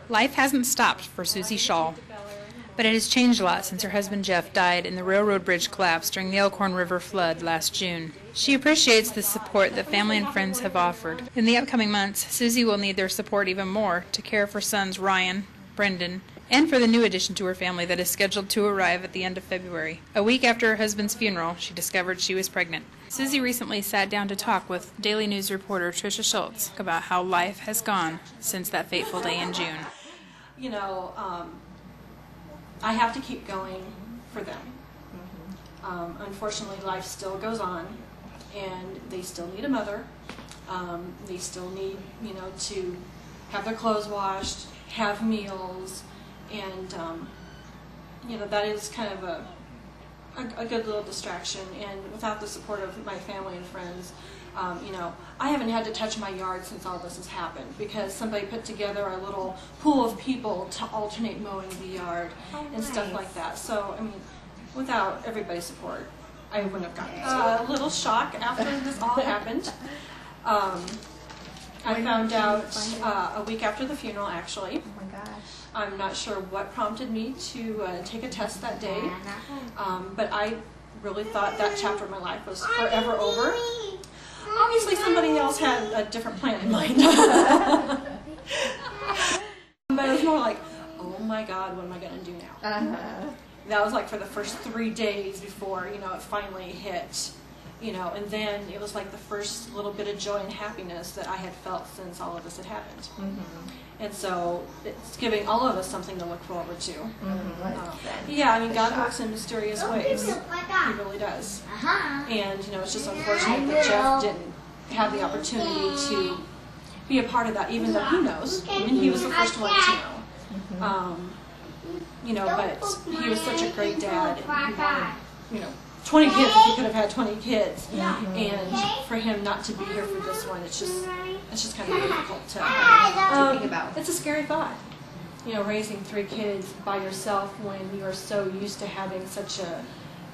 Life hasn't stopped for Suzie Scholl, but it has changed a lot since her husband Jeff died in the railroad bridge collapse during the Elkhorn River flood last June. She appreciates the support that family and friends have offered. In the upcoming months, Suzie will need their support even more to care for sons Ryan, Brendan, and for the new addition to her family that is scheduled to arrive at the end of February. A week after her husband's funeral, she discovered she was pregnant. Suzie recently sat down to talk with Daily News reporter Tricia Schultz about how life has gone since that fateful day in June. You know, I have to keep going for them. Unfortunately, life still goes on, and they still need a mother. They still need, you know, to have their clothes washed, have meals, and you know, that is kind of a good little distraction. And without the support of my family and friends, you know, I haven't had to touch my yard since all this has happened, because somebody put together a little pool of people to alternate mowing the yard and stuff like that. So, I mean, without everybody's support, I wouldn't have gotten this. A little shock after this all happened. I found out a week after the funeral, actually. Oh my gosh. I'm not sure what prompted me to take a test that day, but I really thought that chapter of my life was forever over. Obviously, somebody else had a different plan in mind. But it was more like, oh my God, what am I going to do now? That was like for the first 3 days before, you know, it finally hit. You know, and then it was like the first little bit of joy and happiness that I had felt since all of this had happened. And so it's giving all of us something to look forward to. Yeah, I mean, God works in mysterious ways. He really does. And, you know, it's just unfortunate that Jeff didn't have the opportunity to be a part of that, even though he knows. I mean, he was the first one to know. You know, but he was such a great dad, and he wanted, you know, 20 kids if he could have had 20 kids, and for him not to be here for this one, it's just kind of difficult to think about. It's a scary thought, you know, raising 3 kids by yourself when you are so used to having such a,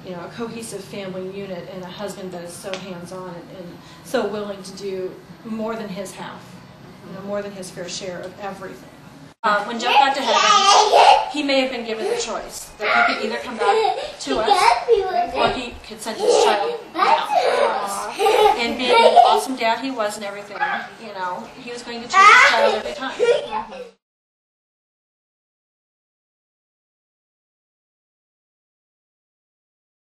you know, a cohesive family unit and a husband that is so hands-on and so willing to do more than his half, you know, more than his fair share of everything. When Jeff got to heaven, he may have been given the choice that he could either come back to us or he could send his child down for us. And being the awesome dad he was and everything, you know, he was going to choose his child every time.